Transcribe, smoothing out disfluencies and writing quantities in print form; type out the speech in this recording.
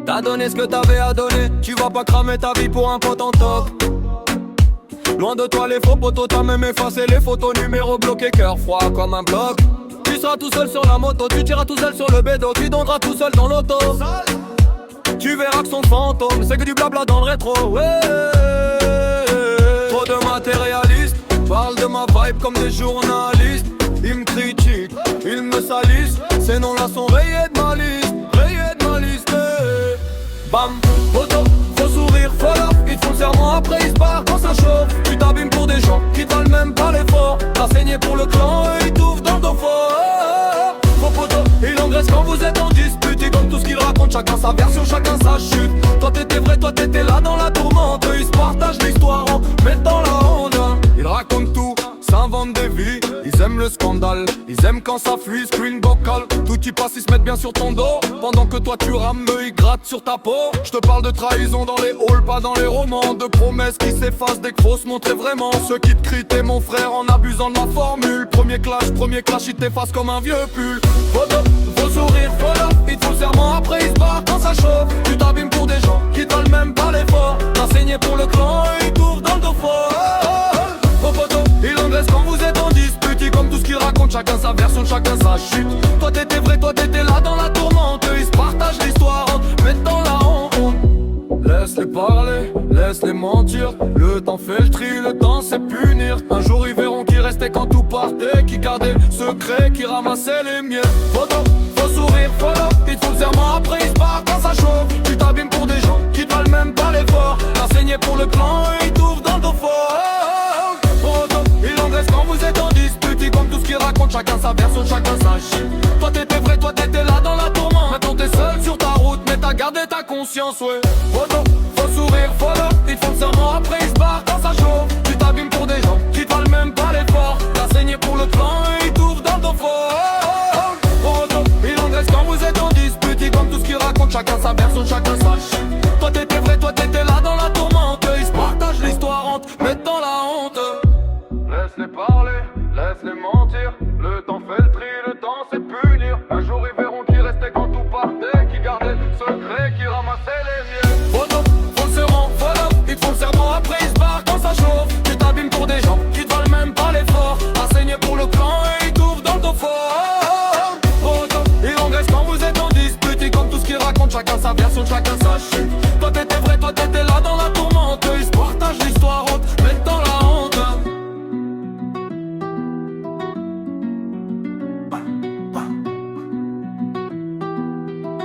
T'as donné ce que t'avais à donner, tu vas pas cramer ta vie pour un pote en top. Loin de toi les faux potos, t'as même effacé les photos, numéro bloqué, cœur froid comme un bloc. Tu seras tout seul sur la moto, tu tireras tout seul sur le bédo, tu donneras tout seul dans l'auto. Tu verras que son fantôme, c'est que du blabla dans le rétro, ouais. Trop de matérialistes, parle de ma vibe comme des journalistes. Ils me critiquent, ils me salissent, ces noms-là sont rayés de ma liste, Bam, photo, faut sourire, follow. Ils te font le serment, après ils se barrent quand ça chauffe. Tu t'abîmes pour des gens qui te valent même pas l'effort. T'as saigné pour le clan, eux ils t'ouvrent dans le dos fort. Faux poteau, ils engraissent quand vous êtes en dispute. Et comme tout ce qu'ils racontent, chacun sa version, chacun sa chute. Toi t'étais vrai, toi t'étais là dans la tourmente. Eux ils se partagent l'histoire en mettant la honte. Ils racontent tout, s'inventent des vies. Ils aiment le scandale, ils aiment quand ça fuit, screen vocal. Tout y passe, ils se mettent bien sur ton dos. Pendant que toi tu rames, eux ils grattent sur ta peau. Je te parle de trahison dans les halls, pas dans les romans. De promesses qui s'effacent dès qu'il faut se montrer vraiment. Ceux qui te crient t'es mon frère en abusant de ma formule. Premier clash, ils t'effacent comme un vieux pull. Faut sourire, follow. Ils te font le serment, après ils se barrent quand ça chauffe. Tu t'abîmes pour des gens qui te valent même pas l'effort. T'as saigné pour le clan, eux ils t'ouvrent dans le dos fort. Faux poteau, ils engraissent quand vous êtes en dispute. Comme tout ce qu'ils racontent, chacun sa version, chacun sa chute. Toi t'étais vrai, toi t'étais là dans la tourmente. Eux ils se partagent l'histoire en mettant la honte. Laisse-les parler, laisse-les mentir. Le temps fait le tri, le temps c'est punir. Un jour ils verront qui restait quand tout partait, qui gardait le secret, qui ramassait les miens. Faut sourire, follow. Ils te font le serment, après ils se barrent quand ça chauffe. Tu t'abîmes pour des gens qui te valent même pas l'effort. T'as saigné pour le clan, eux ils t'ouvrent dans le dos fort. Ils engraissent quand vous êtes en dispute. Et comme tout ce qu'ils racontent, chacun sa version, chacun sa chute. Toi t'étais vrai, toi t'étais là dans la tourmente. Maintenant t'es seul sur ta route, mais t'as gardé ta conscience, ouais. Faut sourire, follow. Ils te font le serment, après ils se barrent quand ça chauffe. Tu t'abîmes pour des gens qui te valent même pas l'effort. T'as saigné pour le clan, et ils t'ouvrent dans le dos fort. Ils engraissent quand vous êtes en dispute. Et comme tout ce qu'ils racontent, chacun sa version, chacun sa chute. Toi t'étais vrai, toi t'étais là dans la tourmente. Ils se partagent l'histoire en te mettant la honte. Laisse-les parler, laisse-les mentir. Le temps fait le tri, le temps c'est punir. Un jour ils verront qui restait quand tout partait, qui gardait le secret, qui ramassait les miens. Faut le serment, follow. Ils te font le serment, après ils se barrent quand ça chauffe. Tu t'abîmes pour des gens qui te valent même pas l'effort. T'as saigné pour le clan et ils t'ouvrent dans le dos fort. Ils engraissent quand vous êtes en dispute. Et comme tout ce qu'ils racontent, chacun sa version, chacun sa chute.